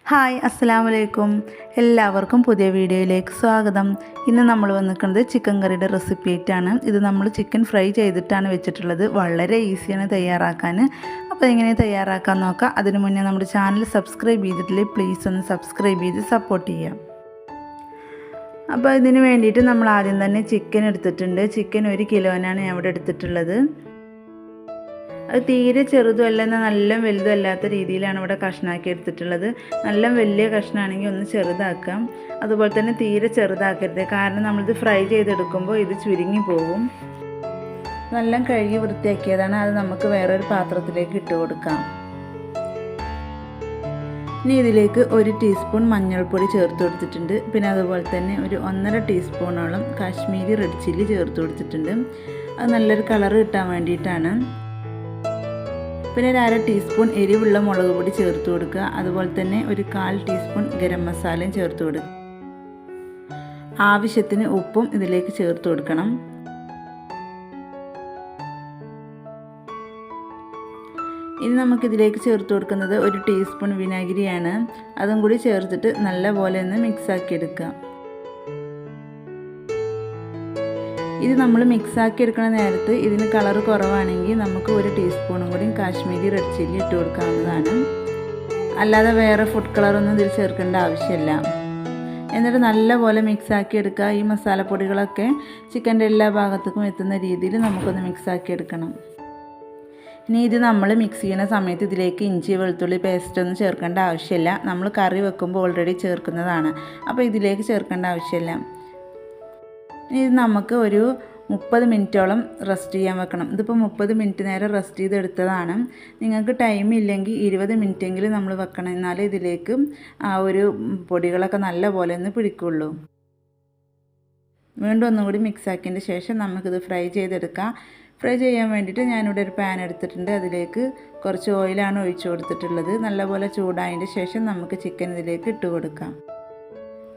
Hi അസ്സലാമു അലൈക്കും. എല്ലാവർക്കും പുതിയ വീഡിയോയിലേക്ക് സ്വാഗതം. ഇന്ന് നമ്മൾ വന്നിരിക്കുന്നത് ചിക്കൻ കറിയുടെ റെസിപ്പി ആയിട്ടാണ്. ഇത് നമ്മൾ ചിക്കൻ ഫ്രൈ ചെയ്തിട്ടാണ് വെച്ചിട്ടുള്ളത്. വളരെ ഈസിയാണ് തയ്യാറാക്കാൻ. അപ്പോൾ എങ്ങനെ തയ്യാറാക്കാൻ നോക്കാം. അതിനു മുന്നേ നമ്മുടെ ചാനൽ സബ്സ്ക്രൈബ് ചെയ്തിട്ടില്ലേ, പ്ലീസ് ഒന്ന് സബ്സ്ക്രൈബ് ചെയ്ത് സപ്പോർട്ട് ചെയ്യാം. അപ്പോൾ ഇതിന് വേണ്ടിയിട്ട് നമ്മൾ ആദ്യം തന്നെ ചിക്കൻ എടുത്തിട്ടുണ്ട്. ചിക്കൻ 1 കിലോനാണ് ഞാൻ ഇവിടെ എടുത്തിട്ടുള്ളത്. അത് തീരെ ചെറുതുമല്ല, എന്നാൽ നല്ല വലുതും അല്ലാത്ത രീതിയിലാണ് ഇവിടെ കഷ്ണമാക്കി എടുത്തിട്ടുള്ളത്. നല്ല വലിയ കഷ്ണമാണെങ്കിൽ ഒന്ന് ചെറുതാക്കാം. അതുപോലെ തന്നെ തീരെ ചെറുതാക്കരുത്, കാരണം നമ്മളിത് ഫ്രൈ ചെയ്തെടുക്കുമ്പോൾ ഇത് ചുരുങ്ങി പോകും. നല്ല കഴുകി വൃത്തിയാക്കിയതാണ്. അത് നമുക്ക് വേറൊരു പാത്രത്തിലേക്ക് ഇട്ട് കൊടുക്കാം. ഇനി ഇതിലേക്ക് 1 ടീസ്പൂൺ മഞ്ഞൾപ്പൊടി ചേർത്ത് കൊടുത്തിട്ടുണ്ട്. പിന്നെ അതുപോലെ തന്നെ ഒരു 1.5 ടീസ്പൂണോളം കാശ്മീരി റെഡ് ചില്ലി ചേർത്ത് കൊടുത്തിട്ടുണ്ട്. അത് നല്ലൊരു കളർ കിട്ടാൻ വേണ്ടിയിട്ടാണ്. പിന്നെ ഒരു 1/2 ടീസ്പൂൺ എരിവുള്ള മുളക് പൊടി ചേർത്ത് കൊടുക്കുക. അതുപോലെ തന്നെ ഒരു 1/4 ടീസ്പൂൺ ഗരം മസാലയും ചേർത്ത് കൊടുക്കുക. ആവശ്യത്തിന് ഉപ്പും ഇതിലേക്ക് ചേർത്ത് കൊടുക്കണം. ഇനി നമുക്കിതിലേക്ക് ചേർത്ത് കൊടുക്കുന്നത് 1 ടീസ്പൂൺ വിനാഗിരിയാണ്. അതും കൂടി ചേർത്തിട്ട് നല്ലപോലെ ഒന്ന് മിക്സാക്കി എടുക്കുക. ഇത് നമ്മൾ മിക്സാക്കി എടുക്കുന്ന നേരത്ത് ഇതിന് കളർ കുറവാണെങ്കിൽ നമുക്ക് 1 ടീസ്പൂണും കൂടി കാശ്മീരി റെഡ് ചില്ലി ഇട്ട് കൊടുക്കാവുന്നതാണ്. അല്ലാതെ വേറെ ഫുഡ് കളറൊന്നും ഇതിൽ ചേർക്കേണ്ട ആവശ്യമില്ല. എന്നിട്ട് നല്ലപോലെ മിക്സാക്കി എടുക്കുക. ഈ മസാലപ്പൊടികളൊക്കെ ചിക്കൻ്റെ എല്ലാ ഭാഗത്തേക്കും എത്തുന്ന രീതിയിൽ നമുക്കൊന്ന് മിക്സാക്കി എടുക്കണം. ഇനി ഇത് നമ്മൾ മിക്സ് ചെയ്യുന്ന സമയത്ത് ഇതിലേക്ക് ഇഞ്ചി വെളുത്തുള്ളി പേസ്റ്റൊന്നും ചേർക്കേണ്ട ആവശ്യമില്ല. നമ്മൾ കറി വെക്കുമ്പോൾ ഓൾറെഡി ചേർക്കുന്നതാണ്. അപ്പോൾ ഇതിലേക്ക് ചേർക്കേണ്ട ആവശ്യമില്ല. ഇത് നമുക്ക് ഒരു 30 മിനിറ്റോളം റെസ്റ്റ് ചെയ്യാൻ വെക്കണം. ഇതിപ്പോൾ 30 മിനിറ്റ് നേരം റെസ്റ്റ് ചെയ്തെടുത്തതാണ്. നിങ്ങൾക്ക് ടൈം ഇല്ലെങ്കിൽ 20 മിനിറ്റെങ്കിലും നമ്മൾ വെക്കണം. എന്നാലേ ഇതിലേക്ക് ആ ഒരു പൊടികളൊക്കെ നല്ല പോലെ ഒന്ന് പിടിക്കുള്ളൂ. വീണ്ടും ഒന്നും കൂടി മിക്സാക്കിയതിന് ശേഷം നമുക്കിത് ഫ്രൈ ചെയ്തെടുക്കാം. ഫ്രൈ ചെയ്യാൻ വേണ്ടിയിട്ട് ഞാനിവിടെ ഒരു പാൻ എടുത്തിട്ടുണ്ട്. അതിലേക്ക് കുറച്ച് ഓയിലാണ് ഒഴിച്ചു കൊടുത്തിട്ടുള്ളത്. നല്ലപോലെ ചൂടായതിന് ശേഷം നമുക്ക് ചിക്കൻ ഇതിലേക്ക് ഇട്ട് കൊടുക്കാം.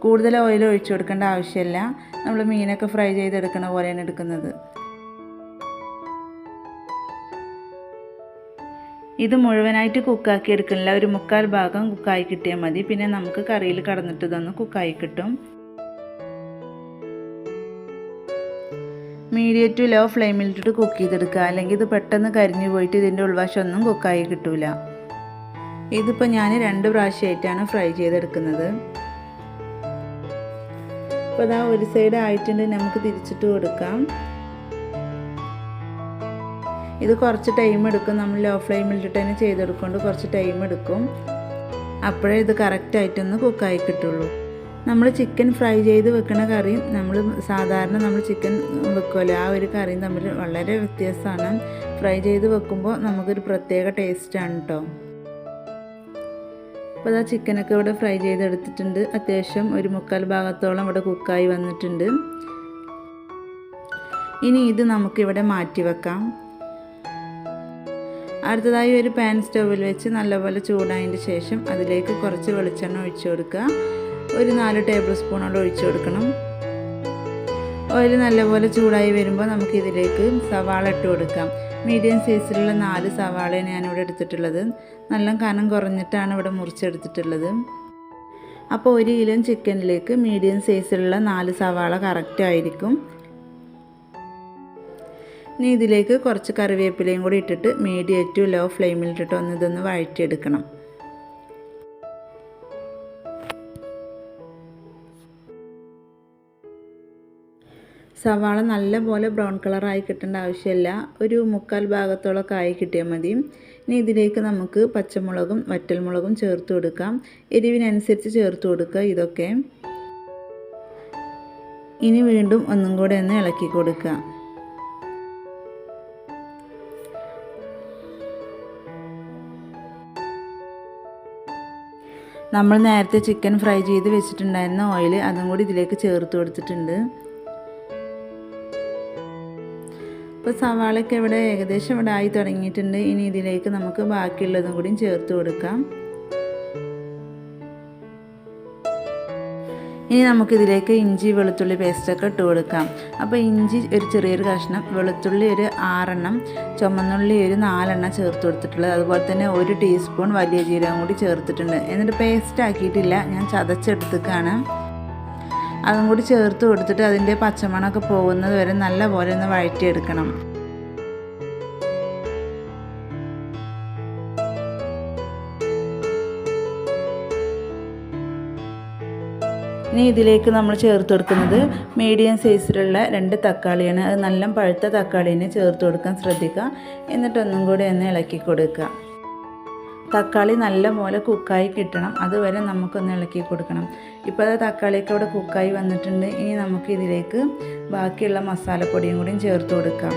കൂടുതൽ ഓയിൽ ഒഴിച്ചു കൊടുക്കേണ്ട ആവശ്യമില്ല. നമ്മൾ മീനൊക്കെ ഫ്രൈ ചെയ്തെടുക്കുന്ന പോലെയാണ് എടുക്കുന്നത്. ഇത് മുഴുവനായിട്ട് കുക്കാക്കി എടുക്കില്ല. ഒരു 1/4 ഭാഗം കുക്കായി കിട്ടിയാൽ മതി. പിന്നെ നമുക്ക് കറിയിൽ കടന്നിട്ട് ഇതൊന്ന് കുക്കായി കിട്ടും. മീഡിയം ടു ലോ ഫ്ലെയിമിലിട്ടിട്ട് കുക്ക് ചെയ്തെടുക്കുക. അല്ലെങ്കിൽ ഇത് പെട്ടെന്ന് കരിഞ്ഞു പോയിട്ട് ഇതിൻ്റെ ഉൾവശം ഒന്നും കുക്കായി കിട്ടില്ല. ഇതിപ്പോൾ ഞാൻ 2 പ്രാവശ്യമായിട്ടാണ് ഫ്രൈ ചെയ്തെടുക്കുന്നത്. അപ്പോൾ അതാ ഒരു സൈഡ് ആയിട്ടുണ്ട്. നമുക്ക് തിരിച്ചിട്ട് കൊടുക്കാം. ഇത് കുറച്ച് ടൈം എടുക്കും. നമ്മൾ ലോ ഫ്ലെയിമിലിട്ട് തന്നെ ചെയ്തെടുക്കൊണ്ട് കുറച്ച് ടൈം എടുക്കും. അപ്പോഴേ ഇത് കറക്റ്റായിട്ടൊന്ന് കുക്കായി കിട്ടുള്ളൂ. നമ്മൾ ചിക്കൻ ഫ്രൈ ചെയ്ത് വെക്കുന്ന കറിയും സാധാരണ നമ്മൾ ചിക്കൻ വെക്കുമല്ലോ, ആ ഒരു കറിയും തമ്മിൽ വളരെ വ്യത്യാസമാണ്. ഫ്രൈ ചെയ്ത് വെക്കുമ്പോൾ നമുക്കൊരു പ്രത്യേക ടേസ്റ്റാണ് കേട്ടോ. അപ്പോൾ ആ ചിക്കനൊക്കെ ഇവിടെ ഫ്രൈ ചെയ്തെടുത്തിട്ടുണ്ട്. അത്യാവശ്യം ഒരു 1/4 ഭാഗത്തോളം ഇവിടെ കുക്കായി വന്നിട്ടുണ്ട്. ഇനി ഇത് നമുക്കിവിടെ മാറ്റി വെക്കാം. അടുത്തതായി ഒരു പാൻ സ്റ്റൗവിൽ വെച്ച് നല്ലപോലെ ചൂടായതിന് ശേഷം അതിലേക്ക് കുറച്ച് വെളിച്ചെണ്ണ ഒഴിച്ചു കൊടുക്കുക. ഒരു 4 ടേബിൾ സ്പൂണോളം ഒഴിച്ചു കൊടുക്കണം. ഓയിൽ നല്ലപോലെ ചൂടായി വരുമ്പോൾ നമുക്കിതിലേക്ക് സവാള ഇട്ട് കൊടുക്കാം. മീഡിയം സൈസിലുള്ള 4 സവാളയാണ് ഞാനിവിടെ എടുത്തിട്ടുള്ളത്. നല്ല കനം കുറഞ്ഞിട്ടാണ് ഇവിടെ മുറിച്ചെടുത്തിട്ടുള്ളത്. അപ്പോൾ 1 കിലോ ചിക്കനിലേക്ക് മീഡിയം സൈസിലുള്ള 4 സവാള കറക്റ്റ് ആയിരിക്കും. ഇനി ഇതിലേക്ക് കുറച്ച് കറിവേപ്പിലയും കൂടി ഇട്ടിട്ട് മീഡിയം ടു ലോ ഫ്ലെയിമിലിട്ടിട്ട് ഇതൊന്ന് വഴറ്റിയെടുക്കണം. സവാള നല്ലപോലെ ബ്രൗൺ കളറായി കിട്ടേണ്ട ആവശ്യമില്ല. ഒരു 1/4 ഭാഗത്തോളമൊക്കെ ആയി കിട്ടിയാൽ മതി. ഇനി ഇതിലേക്ക് നമുക്ക് പച്ചമുളകും വറ്റൽമുളകും ചേർത്ത് കൊടുക്കാം. എരിവിനനുസരിച്ച് ചേർത്ത് കൊടുക്കുക ഇതൊക്കെ. ഇനി വീണ്ടും ഒന്നും കൂടെ ഒന്ന് ഇളക്കി കൊടുക്കുക. നമ്മൾ നേരത്തെ ചിക്കൻ ഫ്രൈ ചെയ്ത് വെച്ചിട്ടുണ്ടായിരുന്ന ഓയിൽ അതും കൂടി ഇതിലേക്ക് ചേർത്ത് കൊടുത്തിട്ടുണ്ട്. ഇപ്പോൾ സവാളയൊക്കെ ഇവിടെ ഏകദേശം ഇവിടെ ആയി തുടങ്ങിയിട്ടുണ്ട്. ഇനി ഇതിലേക്ക് നമുക്ക് ബാക്കിയുള്ളതും കൂടി ചേർത്ത് കൊടുക്കാം. ഇനി നമുക്കിതിലേക്ക് ഇഞ്ചി വെളുത്തുള്ളി പേസ്റ്റൊക്കെ ഇട്ട് കൊടുക്കാം. അപ്പോൾ ഇഞ്ചി ഒരു ചെറിയൊരു കഷ്ണം, വെളുത്തുള്ളി ഒരു 6 ചുമന്നുള്ളി ഒരു 4 ചേർത്ത് കൊടുത്തിട്ടുള്ളത്. അതുപോലെ തന്നെ 1 ടീസ്പൂൺ വലിയ ജീരകം കൂടി ചേർത്തിട്ടുണ്ട്. എന്നിട്ട് പേസ്റ്റ് ആക്കിയിട്ടില്ല, ഞാൻ ചതച്ചെടുത്തേക്കാണ്. അതും കൂടി ചേർത്ത് കൊടുത്തിട്ട് അതിൻ്റെ പച്ചമണമൊക്കെ പോകുന്നത് വരെ നല്ല പോലെ ഒന്ന് വഴറ്റിയെടുക്കണം. ഇനി ഇതിലേക്ക് നമ്മൾ ചേർത്ത് കൊടുക്കുന്നത് മീഡിയം സൈസിലുള്ള 2 തക്കാളിയാണ്. അത് നല്ല പഴുത്ത തക്കാളീനെ ചേർത്ത് കൊടുക്കാൻ ശ്രദ്ധിക്കുക. എന്നിട്ടൊന്നും കൂടി ഒന്ന് ഇളക്കി കൊടുക്കുക. തക്കാളി നല്ല പോലെ കുക്കായി കിട്ടണം, അതുവരെ നമുക്കൊന്ന് ഇളക്കി കൊടുക്കണം. ഇപ്പോൾ അത് തക്കാളിയൊക്കെ ഇവിടെ കുക്കായി വന്നിട്ടുണ്ട്. ഇനി നമുക്ക് ഇതിലേക്ക് ബാക്കിയുള്ള മസാലപ്പൊടിയും കൂടിയും ചേർത്ത് കൊടുക്കാം.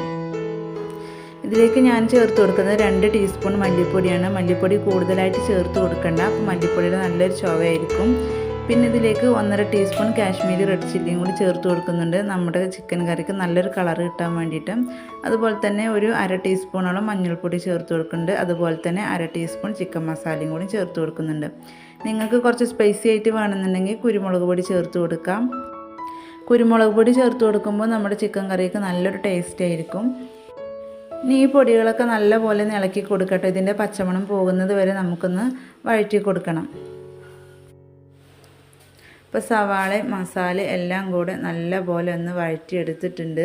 ഇതിലേക്ക് ഞാൻ ചേർത്ത് കൊടുക്കുന്നത് 2 ടീസ്പൂൺ മല്ലിപ്പൊടിയാണ്. മല്ലിപ്പൊടി കൂടുതലായിട്ട് ചേർത്ത് കൊടുക്കണ്ട, അപ്പോൾ മല്ലിപ്പൊടിയുടെ നല്ലൊരു ചുവയായിരിക്കും. പിന്നെ ഇതിലേക്ക് 1.5 ടീസ്പൂൺ കാശ്മീരി റെഡ് ചില്ലിയും കൂടി ചേർത്ത് കൊടുക്കുന്നുണ്ട്, നമ്മുടെ ചിക്കൻ കറിക്ക് നല്ലൊരു കളർ കിട്ടാൻ വേണ്ടിയിട്ട്. അതുപോലെ തന്നെ ഒരു 1/2 ടീസ്പൂണോളം മഞ്ഞൾപ്പൊടി ചേർത്ത് കൊടുക്കുന്നുണ്ട്. അതുപോലെ തന്നെ 1/2 ടീസ്പൂൺ ചിക്കൻ മസാലയും കൂടി ചേർത്ത് കൊടുക്കുന്നുണ്ട്. നിങ്ങൾക്ക് കുറച്ച് സ്പൈസി ആയിട്ട് വേണമെന്നുണ്ടെങ്കിൽ കുരുമുളക് പൊടി ചേർത്ത് കൊടുക്കാം. കുരുമുളക് പൊടി ചേർത്ത് കൊടുക്കുമ്പോൾ നമ്മുടെ ചിക്കൻ കറിക്ക് നല്ലൊരു ടേസ്റ്റ് ആയിരിക്കും. ഇനി ഈ പൊടികളൊക്കെ നല്ലപോലെ ഇളക്കി കൊടുക്കട്ടെ. ഇതിൻ്റെ പച്ചമണം പോകുന്നത് വരെ നമുക്കൊന്ന് വഴറ്റി കൊടുക്കണം. ഇപ്പോൾ സവാള മസാല എല്ലാം കൂടെ നല്ല പോലെ ഒന്ന് വഴറ്റിയെടുത്തിട്ടുണ്ട്.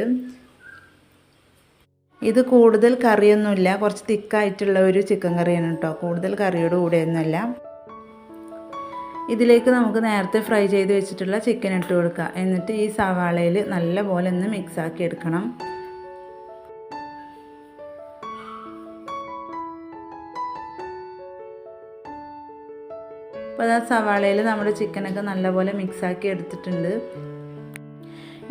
ഇത് കൂടുതൽ കറിയൊന്നുമില്ല, കുറച്ച് തിക്കായിട്ടുള്ള ഒരു ചിക്കൻ കറിയാണ് കേട്ടോ, കൂടുതൽ കറിയോട് കൂടെയൊന്നുമല്ല. ഇതിലേക്ക് നമുക്ക് നേരത്തെ ഫ്രൈ ചെയ്ത് വെച്ചിട്ടുള്ള ചിക്കൻ ഇട്ട് കൊടുക്കുക. എന്നിട്ട് ഈ സവാളയിൽ നല്ല പോലെ ഒന്ന് മിക്സാക്കി എടുക്കണം. അപ്പോൾ ആ സവാളയിൽ നമ്മുടെ ചിക്കനൊക്കെ നല്ലപോലെ മിക്സാക്കി എടുത്തിട്ടുണ്ട്.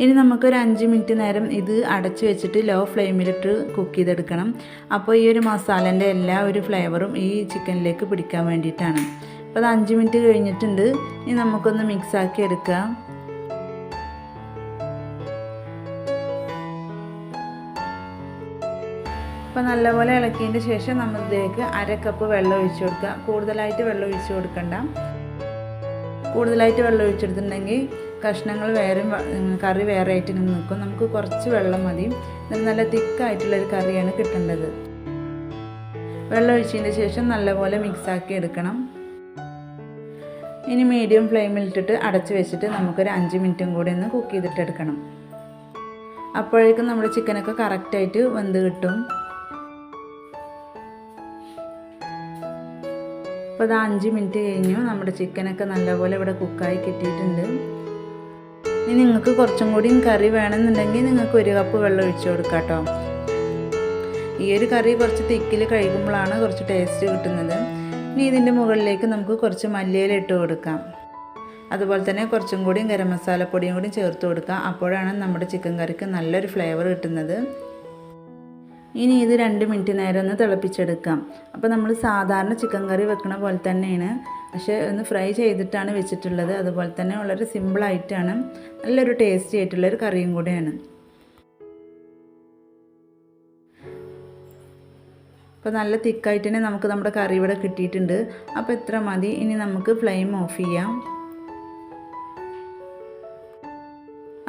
ഇനി നമുക്കൊരു 5 മിനിറ്റ് നേരം ഇത് അടച്ചു വെച്ചിട്ട് ലോ ഫ്ലെയിമിലിട്ട് കുക്ക് ചെയ്തെടുക്കണം. അപ്പോൾ ഈ ഒരു മസാലേൻ്റെ എല്ലാ ഒരു ഫ്ലേവറും ഈ ചിക്കനിലേക്ക് പിടിക്കാൻ വേണ്ടിയിട്ടാണ്. അപ്പോൾ അത് 5 മിനിറ്റ് കഴിഞ്ഞിട്ടുണ്ട്. ഇനി നമുക്കൊന്ന് മിക്സാക്കി എടുക്കാം. അപ്പോൾ നല്ലപോലെ ഇളക്കിയതിന് ശേഷം നമ്മളിതിലേക്ക് 1/2 കപ്പ് വെള്ളം ഒഴിച്ച് കൊടുക്കുക. കൂടുതലായിട്ട് വെള്ളം ഒഴിച്ച് കൊടുക്കണ്ട. കൂടുതലായിട്ട് വെള്ളം ഒഴിച്ചെടുത്തിട്ടുണ്ടെങ്കിൽ കഷ്ണങ്ങൾ വേറെ, കറി വേറെ ആയിട്ട് നിൽക്കും. നമുക്ക് കുറച്ച് വെള്ളം മതി. നല്ല തിക്കായിട്ടുള്ളൊരു കറിയാണ് കിട്ടേണ്ടത്. വെള്ളം ഒഴിച്ചതിന് ശേഷം നല്ലപോലെ മിക്സാക്കി എടുക്കണം. ഇനി മീഡിയം ഫ്ലെയിമിലിട്ടിട്ട് അടച്ച് വെച്ചിട്ട് നമുക്കൊരു 5 മിനിറ്റും കൂടി ഒന്ന് കുക്ക് ചെയ്തിട്ടെടുക്കണം. അപ്പോഴേക്കും നമ്മുടെ ചിക്കനൊക്കെ കറക്റ്റായിട്ട് വെന്ത് കിട്ടും. അപ്പോൾ അത് 5 മിനിറ്റ് കഴിഞ്ഞു. നമ്മുടെ ചിക്കനൊക്കെ നല്ലപോലെ ഇവിടെ കുക്കായി കിട്ടിയിട്ടുണ്ട്. ഇനി നിങ്ങൾക്ക് കുറച്ചും കൂടിയും കറി വേണമെന്നുണ്ടെങ്കിൽ നിങ്ങൾക്ക് 1 കപ്പ് വെള്ളം ഒഴിച്ചു കൊടുക്കാം കേട്ടോ. ഈ ഒരു കറി കുറച്ച് തിക്കിൽ കഴിക്കുമ്പോഴാണ് കുറച്ച് ടേസ്റ്റ് കിട്ടുന്നത്. ഇനി ഇതിൻ്റെ മുകളിലേക്ക് നമുക്ക് കുറച്ച് മല്ലിയില ഇട്ട് കൊടുക്കാം. അതുപോലെ തന്നെ കുറച്ചും കൂടിയും ഗരം മസാലപ്പൊടിയും കൂടി ചേർത്ത് കൊടുക്കാം. അപ്പോഴാണ് നമ്മുടെ ചിക്കൻ കറിക്ക് നല്ലൊരു ഫ്ലേവർ കിട്ടുന്നത്. ഇനി ഇത് 2 മിനിറ്റ് നേരം ഒന്ന് തിളപ്പിച്ചെടുക്കാം. അപ്പോൾ നമ്മൾ സാധാരണ ചിക്കൻ കറി വെക്കണ പോലെ തന്നെയാണ്, പക്ഷേ ഒന്ന് ഫ്രൈ ചെയ്തിട്ടാണ് വെച്ചിട്ടുള്ളത്. അതുപോലെ തന്നെ വളരെ സിമ്പിളായിട്ടാണ്, നല്ലൊരു ടേസ്റ്റി ആയിട്ടുള്ളൊരു കറിയും കൂടെയാണ്. അപ്പോൾ നല്ല തിക്കായിട്ട് തന്നെ നമുക്ക് നമ്മുടെ കറി ഇവിടെ കിട്ടിയിട്ടുണ്ട്. അപ്പോൾ ഇത്ര മതി. ഇനി നമുക്ക് ഫ്ലെയിം ഓഫ് ചെയ്യാം.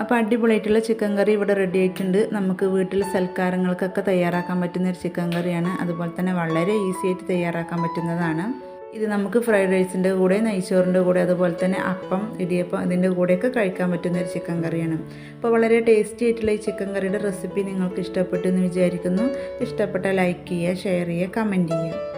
അപ്പോൾ അടിപൊളിയായിട്ടുള്ള ചിക്കൻ കറി ഇവിടെ റെഡി ആയിട്ടുണ്ട്. നമുക്ക് വീട്ടിൽ സൽക്കാരങ്ങൾക്കൊക്കെ തയ്യാറാക്കാൻ പറ്റുന്നൊരു ചിക്കൻ കറിയാണ്. അതുപോലെ തന്നെ വളരെ ഈസി ആയിട്ട് തയ്യാറാക്കാൻ പറ്റുന്നതാണ്. ഇത് നമുക്ക് ഫ്രൈഡ് റൈസിൻ്റെ കൂടെ, നെയ്ച്ചോറിൻ്റെ കൂടെ, അതുപോലെ തന്നെ അപ്പം, ഇടിയപ്പം ഇതിൻ്റെ കൂടെയൊക്കെ കഴിക്കാൻ പറ്റുന്നൊരു ചിക്കൻ കറിയാണ്. അപ്പോൾ വളരെ ടേസ്റ്റി ആയിട്ടുള്ള ഈ ചിക്കൻ കറിയുടെ റെസിപ്പി നിങ്ങൾക്ക് ഇഷ്ടപ്പെട്ടു എന്ന് വിചാരിക്കുന്നു. ഇഷ്ടപ്പെട്ടാൽ ലൈക്ക് ചെയ്യുക, ഷെയർ ചെയ്യുക, കമൻറ്റ് ചെയ്യുക.